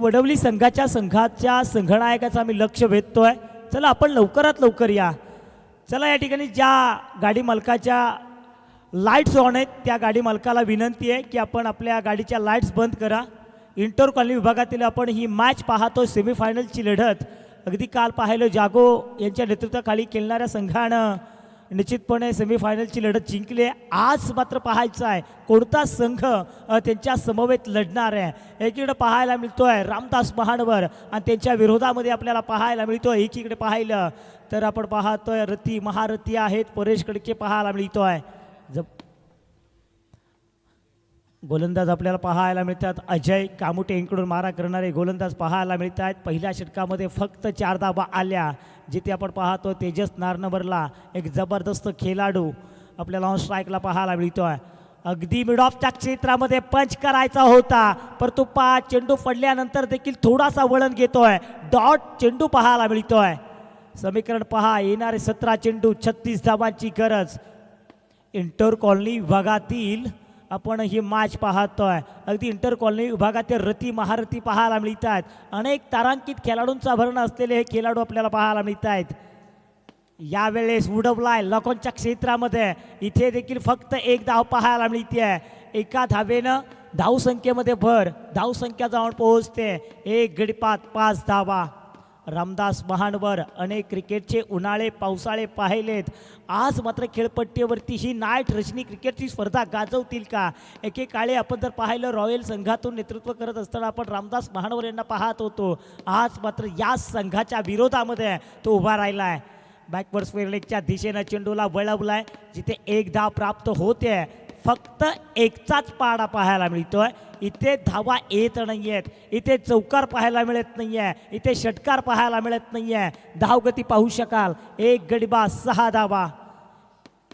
वडवली संघाच्या संघनायकाचं आम्ही लक्ष वेधतोय. चला आपण लवकरात लवकर या. चला या ठिकाणी ज्या गाडी मालकाच्या लाईट्स ऑन आहेत त्या गाडी मालकाला विनंती आहे की आपण आपल्या गाडीच्या लाईट्स बंद करा. इंटर कॉलनी विभागातील आपण ही मॅच पाहतो. सेमीफायनलची लढत अगदी काल पाहिलं जागो यांच्या नेतृत्वाखाली खेळणाऱ्या संघानं निश्चितपणे सेमीफायनलची लढत जिंकली आहे. आज मात्र पाहायचं आहे कोणता संघ त्यांच्या समवेत लढणार आहे. एकीकडे पाहायला मिळतोय रामदास महानवर आणि त्यांच्या विरोधामध्ये आपल्याला पाहायला मिळतोय एकीकडे पाहिलं तर आपण पाहतोय रती महारथी आहेत परेश कडके पाहायला मिळतोय. गोलंदाज आपल्याला पाहायला मिळतात. अजय कामुटे यांकडून मारा करणारे गोलंदाज पाहायला मिळत आहेत. पहिल्या षटकामध्ये फक्त 4 धावा आल्या. जिथे आपण पाहतो तेजस नारनवरला एक जबरदस्त खेळाडू आपल्याला ऑन स्ट्राईकला पाहायला मिळतोय. अगदी मिड ऑफच्या क्षेत्रामध्ये पंच करायचा होता परंतु चेंडू पडल्यानंतर देखील थोडासा वळण घेतोय. डॉट चेंडू पाहायला मिळतोय. समीकरण पहा. येणारे 17 चेंडू 36 धावांची गरज. इंटर कॉलनी विभागातील आपण ही मॅच पाहतोय. अगदी इंटर कॉलनी विभागातील रती महारथी पाहायला मिळत आहेत. अनेक तारांकित खेळाडूंचा भरणा असलेले हे खेळाडू आपल्याला पाहायला मिळत आहेत. यावेळेस उडवलाय लॉकॉनच्या क्षेत्रामध्ये. इथे देखील फक्त 1 धाव पाहायला मिळते. एका धावेनं धावसंख्येमध्ये भर. धावसंख्या जाऊन पोहोचते 1 गडीपात 5 धावा. रामदास महानवर अनेक क्रिकेटचे उन्हाळे पावसाळे पाहिलेत. आज मात्र खेळपट्टीवरती ही नाईट रजनी क्रिकेटची स्पर्धा गाजवतील का. एकेकाळी आपण जर पाहिलं रॉयल संघातून नेतृत्व करत असताना आपण रामदास महानवर यांना पाहत होतो. आज मात्र या संघाच्या विरोधामध्ये तो उभा राहिला आहे. बॅकवर्ड स्क्वेअरलेगच्या दिशेनं चेंडूला वळवलाय जिथे 1 धाव प्राप्त होते. फक्त 1चाच पाडा पाहायला मिळतोय. इथे धावा येत नाही आहेत. इथे चौकार पाहायला मिळत नाही आहे. इथे षटकार पाहायला मिळत नाही आहे. धावगती पाहू शकाल 1 गडीबाज 6 धावा.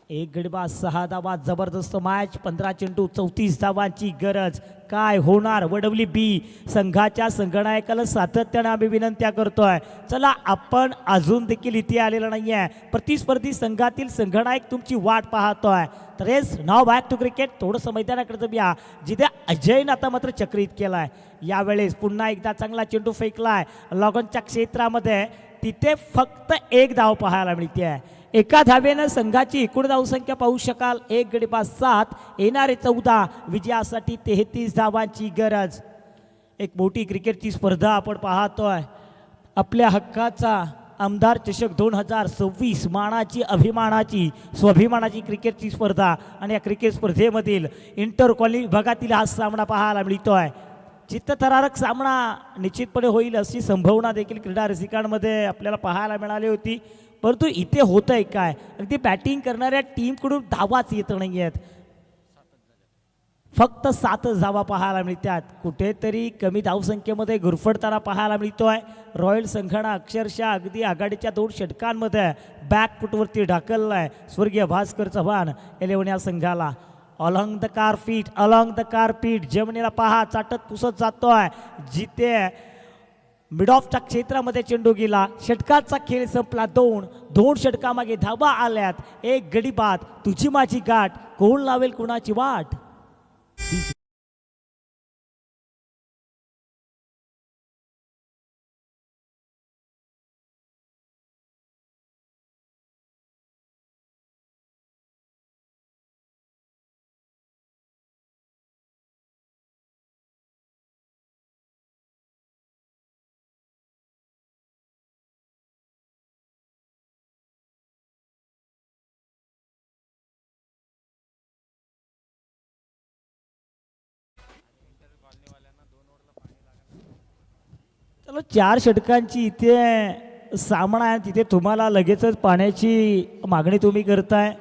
1 गडीबाज 6 धावा. जबरदस्त मॅच. 15 चेंडू 34 धावांची गरज. काय होणार. वडवली बी संघाच्या संघनायकाला सातत्याने आम्ही विनंत्या करतोय. चला आपण अजून देखील इथे आलेला नाही आहे. प्रतिस्पर्धी संघातील संघनायक तुमची वाट पाहतोय. तर yes now back to cricket. थोडंसं मैदानाकडे या जिथे अजयनं आता मात्र चक्रित केलाय. यावेळेस पुन्हा एकदा चांगला चेंडू फेकलाय लॉगॉनच्या क्षेत्रामध्ये. तिथे फक्त 1 धाव पाहायला मिळते. एका धावेनं संघाची एकूण धावसंख्या पाहू शकाल 1 गडीबाज 7. येणारे 14. विजयासाठी 33 धावांची गरज. एक मोठी क्रिकेटची स्पर्धा आपण पाहतोय. आपल्या हक्काचा आमदार चषक 2026 मानाची अभिमानाची स्वाभिमानाची क्रिकेटची स्पर्धा आणि या क्रिकेट स्पर्धेमधील इंटर कॉलनी विभागातील हा सामना पाहायला मिळतोय. चित्तथरारक सामना निश्चितपणे होईल अशी संभावना देखील क्रीडा रसिकांमध्ये आपल्याला पाहायला मिळाली होती. परंतु इथे होत आहे काय अगदी बॅटिंग करणाऱ्या टीमकडून धावाच येत नाही आहेत. फक्त 7 धावा पाहायला मिळतात. कुठेतरी कमी धावसंख्येमध्ये गुरफटताना पाहायला मिळतोय. रॉयल संघानं अक्षरशः अगदी आघाडीच्या 2 षटकांमध्ये बॅकफुटवरती ढकललाय. स्वर्गीय भास्कर चव्हाण 11 या संघाला. अलॉंग द कारपीट जमिनीला पहा चाटत पुसत जातोय. जिथे मिड ऑफच्या क्षेत्रामध्ये चेंडू गेला. षटकाचा खेळ संपला. 2 षटकामागे धावा आल्यात. 1 गडीबाद. तुझी माझी गाठ. कोण लावेल कुणाची वाट. चलो 4 षटकांची इथे सामना आहे. तिथे तुम्हाला लगेचच पाण्याची मागणी तुम्ही करताय.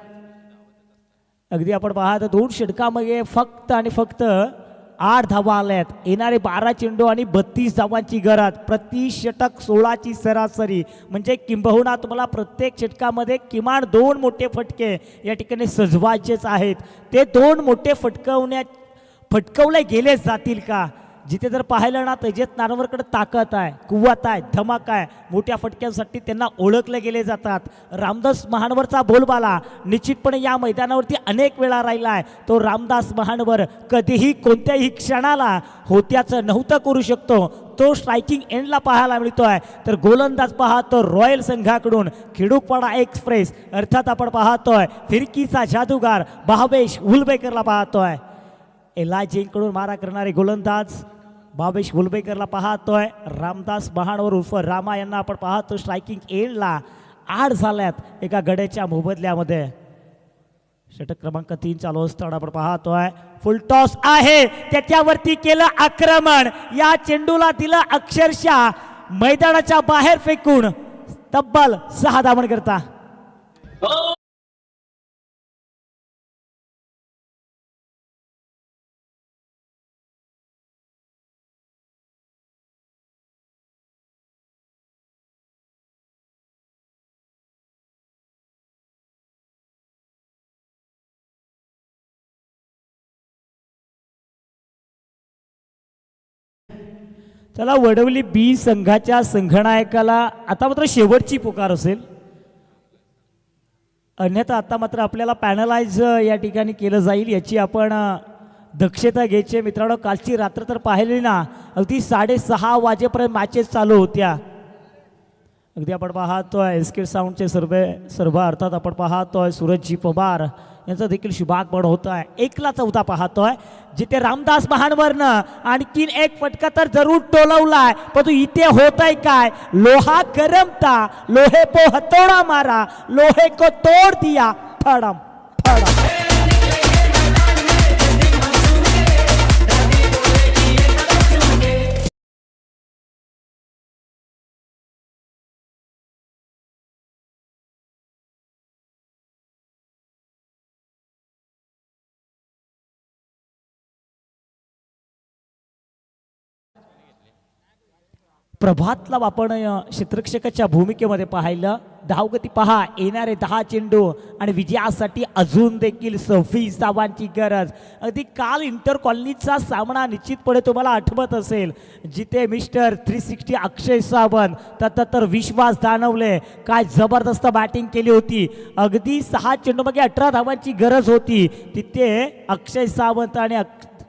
अगदी आपण पाहता 2 षटकामध्ये फक्त आणि फक्त 8 धावा आल्यात. येणारे 12 चेंडू आणि 32 धावांची गरज. प्रति षटक 16ची सरासरी, म्हणजे किंबहुना तुम्हाला प्रत्येक षटकामध्ये किमान 2 मोठे फटके या ठिकाणी सजवायचेच आहेत. ते 2 मोठे फटकवले गेले जातील का? जिथे जर पाहिलं ना तेजेत नारवरकडे ताकद आहे, कुवत आहे, धमाक आहे. मोठ्या फटक्यांसाठी त्यांना ओळखले गेले जातात. रामदास महानवरचा बोलबाला निश्चितपणे या मैदानावरती अनेक वेळा राहिला आहे. तो रामदास महानवर कधीही कोणत्याही क्षणाला होत्याचं नव्हतं करू शकतो. तो स्ट्रायकिंग एंडला पाहायला मिळतोय. तर गोलंदाज पाहतो रॉयल संघाकडून खेडूपाडा एक्सप्रेस, अर्थात आपण पाहतोय फिरकीचा जादूगार भावेश उलबेकरला पाहतोय. एलाजीकडून मारा करणारे गोलंदाज भावेश उलबेकरला पाहतोय. रामदास महानवर उर्फ रामा यांना आपण पाहतो स्ट्रायकिंग एंडला. 8 झाल्यात एका गड्याच्या मोबदल्यामध्ये. षटक क्रमांक 3 चालू असताना आपण पाहतोय फुल टॉस आहे, त्याच्यावरती केलं आक्रमण. या चेंडूला दिलं अक्षरशः मैदानाच्या बाहेर फेकून तब्बल 6 धावन करता. चला वडवली बी संघाच्या संघनायकाला आता मात्र शेवटची पुकार असेल. अन्यथा आता मात्र आपल्याला पॅनलाइज या ठिकाणी केलं जाईल, याची आपण दक्षता घ्यायची. मित्रांनो, कालची रात्र तर पाहिली ना, अगदी 6:30 वाजेपर्यंत मॅचेस चालू होत्या. अगदी आपण पाहतोय एसके साऊंडचे सर्व अर्थात आपण पाहतोय सूरजजी पवार यांचा देखील शुभागमन होत आहे. 1ला 14 पाहतोय, जिथे रामदास महानवरनं आणखीन एक फटका तर जरूर टोलवलाय, परंतु इथे होत आहे काय? लोहा गरमता, लोहे को हथौड़ा मारा, लोहे को तोड़ दिया, फडम फडम. प्रभातला आपण क्षेत्ररक्षकाच्या भूमिकेमध्ये पाहिलं. धावगती पहा, येणारे 10 चेंडू आणि विजयासाठी अजून देखील 26 धावांची गरज. अगदी काल इंटर कॉलनीचा सामना निश्चितपणे तुम्हाला आठवत असेल, जिथे मिस्टर 360 अक्षय सावंत तर विश्वास दानवले काय जबरदस्त बॅटिंग केली होती. अगदी 6 चेंडूमागे 18 धावांची गरज होती, तिथे अक्षय सावंत आणि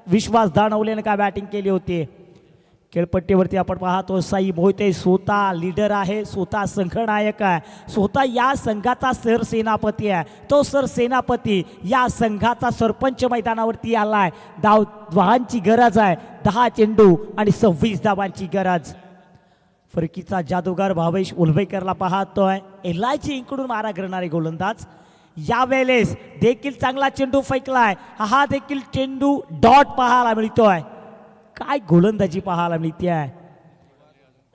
विश्वास दानवलेने काय बॅटिंग केली होती. खेळपट्टीवरती आपण पाहतो साई मोहिते स्वतः लीडर आहे, स्वतः संघनायक आहे, स्वतः या संघाचा सरसेनापती आहे. तो सरसेनापती या संघाचा सरपंच मैदानावरती आलाय. धावांची गरज आहे, 10 चेंडू आणि 26 धावांची गरज. फरकीचा जादूगार भावेश उलबेकरला पाहतोय. एलआयची इकडून मारा करणारे गोलंदाज यावेळेस देखील चांगला चेंडू फेकलाय. हा देखील चेंडू डॉट पाहायला मिळतोय. काय गोलंदाजी पाहायला मिळते आहे.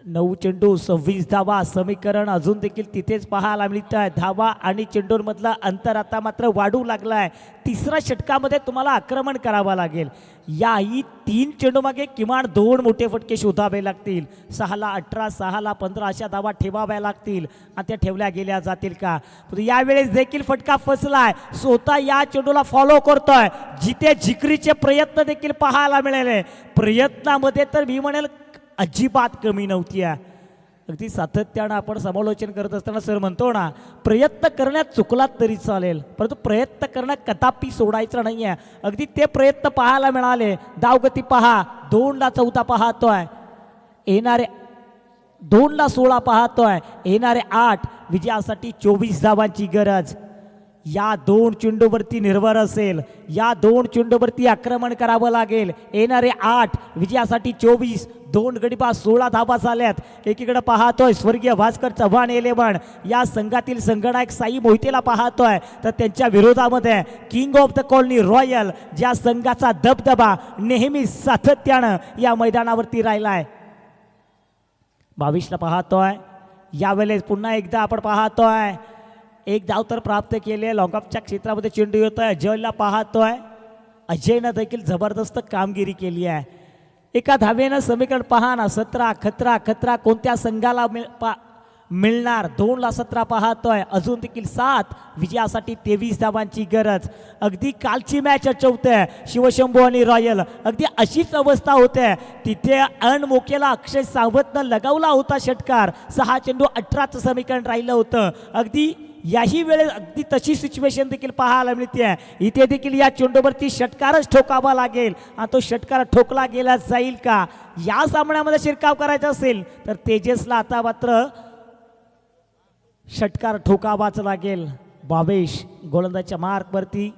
9 चेंडू 26 धावा, समीकरण अजून देखील तिथेच पाहायला मिळत आहे. धावा आणि चेंडूंमधला अंतर आता मात्र वाढू लागला आहे. 3ऱ्या षटकामध्ये तुम्हाला आक्रमण करावं लागेल. याही 3 चेंडू मागे किमान 2 मोठे फटके शोधावे लागतील. 6ला 18, 6ला 15 अशा धावा ठेवाव्या लागतील आणि त्या ठेवल्या गेल्या जातील का? यावेळेस देखील फटका फसलाय. स्वतः या चेंडूला फॉलो करतोय, जिथे जिकरीचे प्रयत्न देखील पाहायला मिळाले. प्रयत्नामध्ये तर मी म्हणेल अजिबात कमी नव्हती आहे. अगदी सातत्यानं आपण समालोचन करत असताना सर म्हणतो ना, प्रयत्न करण्यात चुकलात तरी चालेल, परंतु प्रयत्न करणं कदापि सोडायचं नाही आहे. अगदी ते प्रयत्न पाहायला मिळाले. धावगती पहा, 2ला 14 पाहतोय, येणारे 2ला 16 पाहतोय, येणारे 8 विजयासाठी 24 धावांची गरज. या 2 चेंडूवरती निर्भर असेल. या 2 चेंडूवरती आक्रमण करावं लागेल. येणारे 8 विजयासाठी 24, 2 गडी बाद 16 धावा झाल्यात. एकीकडे पाहतोय स्वर्गीय भास्कर चव्हाण 11 या संघातील संघनायक साई मोहितेला पाहतोय, तर त्यांच्या विरोधामध्ये king of the colony royal, ज्या संघाचा दबदबा नेहमी सातत्यानं या मैदानावरती राहिलाय. 22ला पाहतोय. यावेळेस पुन्हा एकदा आपण पाहतोय, एक धाव तर प्राप्त केले. लॉंग ऑफच्या क्षेत्रामध्ये चेंडू येतोय. जयला पाहतोय, अजयनं देखील जबरदस्त कामगिरी केली आहे. एका धावेनं समीकरण पहा ना, 17 खतरा खतरा कोणत्या संघाला मिळणार. 2ला 17 पाहतोय, अजून देखील 7 विजयासाठी 23 धावांची गरज. अगदी कालची मॅच आठवते, शिवशंभू आणि रॉयल अगदी अशीच अवस्था होते. तिथे अनमोकेला अक्षय सावंतनं लगावला होता षटकार. 6 चेंडू 18चं समीकरण राहिलं होतं. अगदी याही वेळेस अगदी तशी सिच्युएशन देखील पाहायला मिळते. इथे देखील या चेंडूवरती षटकारच ठोकावा लागेल आणि तो षटकार ठोकला गेला जाईल का. या सामन्यामध्ये शिरकाव करायचा असेल तर तेजसला आता मात्र षटकार ठोकावाच लागेल. भावेश गोलंदाजच्या मार्कवरती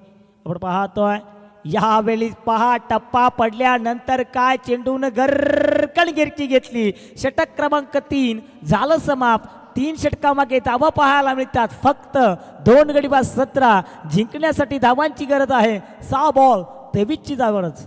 आपण पाहतोय. यावेळी पहा, टप्पा पडल्यानंतर काय चेंडून गरकण गिरकी घेतली. षटक क्रमांक 3 झालं समाप्त. 3 षटकामागे धावा पाहायला मिळतात. फक्त 2 गडी बाद 17 जिंकण्यासाठी धावांची गरज आहे. 6 बॉल 23ची गरज.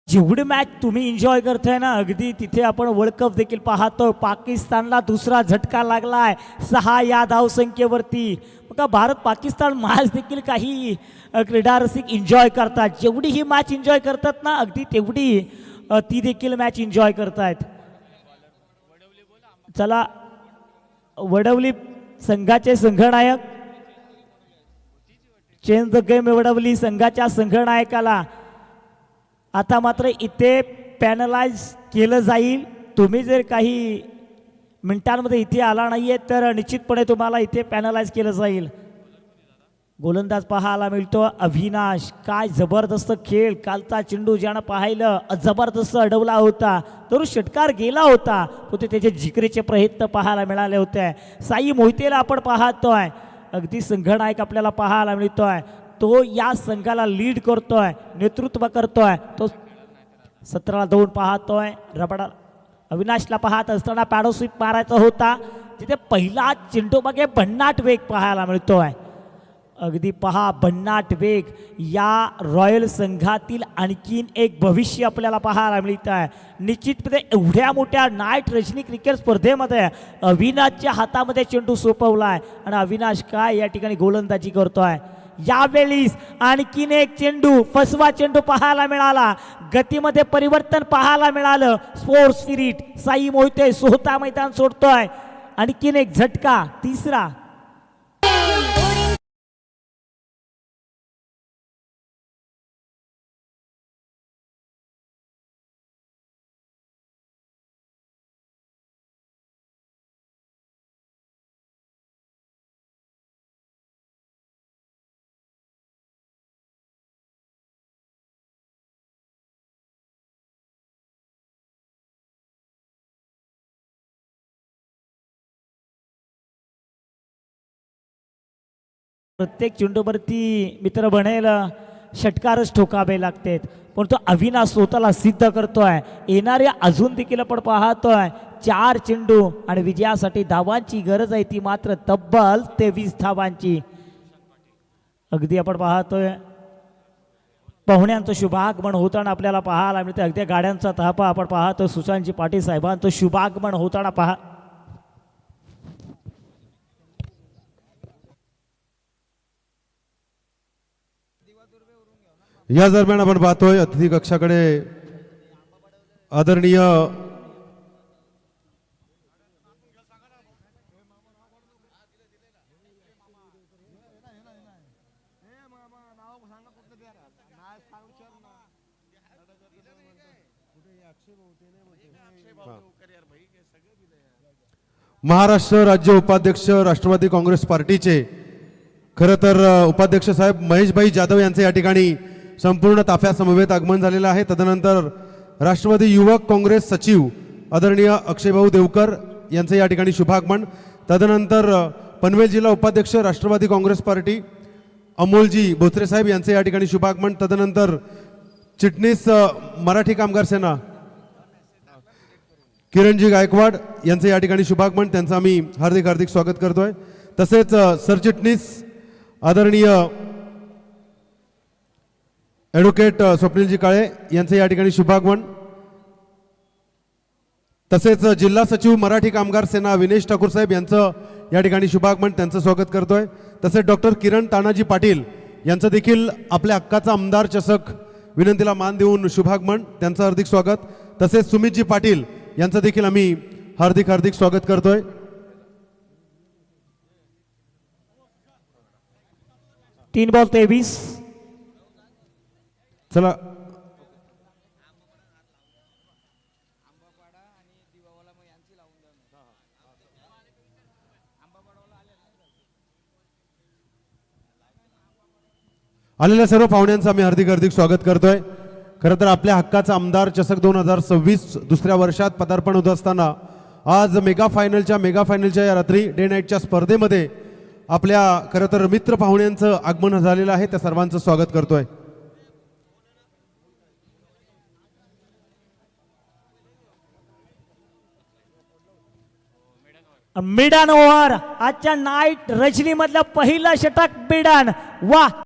जेवढी मॅच तुम्ही एन्जॉय करताय ना, अगदी तिथे आपण वर्ल्ड कप देखील पाहतो. पाकिस्तानला दुसरा झटका लागलाय 6 या धावसंख्येवरती. बघा, भारत पाकिस्तान मॅच देखील काही क्रीडा रसिक एन्जॉय करतात. जेवढी ही मॅच एन्जॉय करतात ना, अगदी तेवढी ती देखील मॅच एन्जॉय करतायत. चला, वडवली संघाचे संघनायक चेंज द गेम. वडवली संघाच्या संघनायकाला आता मात्र इथे पॅनलाइज केलं जाईल. तुम्ही जर काही मिनिटांमध्ये इथे आला नाहीये तर निश्चितपणे तुम्हाला इथे पॅनलाइज केलं जाईल. गोलंदाज पाहायला मिळतो अविनाश. काय जबरदस्त खेळ. कालचा चेंडू ज्यानं पाहिलं जबरदस्त अडवला होता. तर षटकार गेला होता, होते त्याचे जिकरीचे प्रयत्न पाहायला मिळाले होते. साई मोहितेला आपण पाहतोय. अगदी संघनायक आपल्याला पाहायला मिळतोय. तो या संघाला लीड करतोय, नेतृत्व करतोय. तो 17ला 2 पाहतोय. रबडा अविनाशला पाहत असताना पॅडो स्वीप मारायचा होता. तिथे पहिला चेंडू मागे भन्नाट वेग पाहायला मिळतोय. अगदी पहा, भन्नाट वेग. या रॉयल संघातील आणखीन एक भविष्य आपल्याला पाहायला मिळत आहे. निश्चितपणे एवढ्या मोठ्या नाईट रजनी क्रिकेट स्पर्धेमध्ये अविनाशच्या हातामध्ये चेंडू सोपवलाय आणि अविनाश काय या ठिकाणी गोलंदाजी करतोय. यावेळी आणखीन एक चेंडू, फसवा चेंडू पाहायला मिळाला. गतीमध्ये परिवर्तन पाहायला मिळालं. Sports spirit. साई मोहिते स्वतः मैदान सोडतोय. आणखीन एक झटका, 3रा. प्रत्येक चेंडूवरती मित्र बनेल षटकारच ठोकावे लागतात. पण तो अविनाश स्वतःला सिद्ध करतोय. येणाऱ्या अजून देखील आपण पाहतोय 4 चेंडू आणि विजयासाठी धावांची गरज आहे, ती मात्र तब्बल 23 धावांची. अगदी आपण पाहतोय पाहुण्यांचं शुभागमन होताना आपल्याला पाहायला मिळते. अगदी गाड्यांचा ताफा आपण पाहतो. सुशांतजी पाटील साहेबांचं शुभागमन होताना पहा. या दरम्यान आपण पाहतोय अतिथी कक्षाकडे आदरणीय महाराष्ट्र राज्य उपाध्यक्ष राष्ट्रवादी काँग्रेस पार्टीचे खरं तर उपाध्यक्ष साहेब महेशभाई जाधव यांचे या ठिकाणी संपूर्ण ताफ्या समवेत आगमन झालेलं आहे. तदनंतर राष्ट्रवादी युवक काँग्रेस सचिव आदरणीय अक्षयभाऊ देवकर यांचं या ठिकाणी शुभागमन. तदनंतर पनवेल जिल्हा उपाध्यक्ष राष्ट्रवादी काँग्रेस पार्टी अमोलजी भोसरे साहेब यांचे या ठिकाणी शुभागमन. तदनंतर चिटणीस मराठी कामगार सेना किरणजी गायकवाड यांचे या ठिकाणी शुभागमन. त्यांचं आम्ही हार्दिक हार्दिक स्वागत करतोय. तसेच सरचिटणीस आदरणीय ॲडव्होकेट स्वप्नीलजी काळे यांचे या ठिकाणी शुभागमन. तसेच जिल्हा सचिव मराठी कामगार सेना विनेश ठाकूर साहेब यांचं या ठिकाणी शुभागमन, त्यांचं स्वागत करतोय. तसेच डॉक्टर किरण तानाजी पाटील यांचं देखील आपल्या हक्काचा आमदार चषक विनंतीला मान देऊन शुभागमन, त्यांचं हार्दिक स्वागत. तसेच सुमितजी पाटील यांचं देखील आम्ही हार्दिक हार्दिक स्वागत करतोय. तीन बॉल 23. चला आलेल्या सर्व पाहुण्यांचं आम्ही हार्दिक हार्दिक स्वागत करतोय. खरं तर आपल्या हक्काचा आमदार चषक 2026 दुसऱ्या वर्षात पदार्पण होत असताना आज मेगा फायनलच्या या रात्री डे नाईटच्या स्पर्धेमध्ये आपल्या खरं तर मित्र पाहुण्यांचं आगमन झालेलं आहे. त्या सर्वांचं स्वागत करतोय. मिडन ओव्हर आजच्या नाईट रजनी मधलं पहिलं षटक मिडन. वा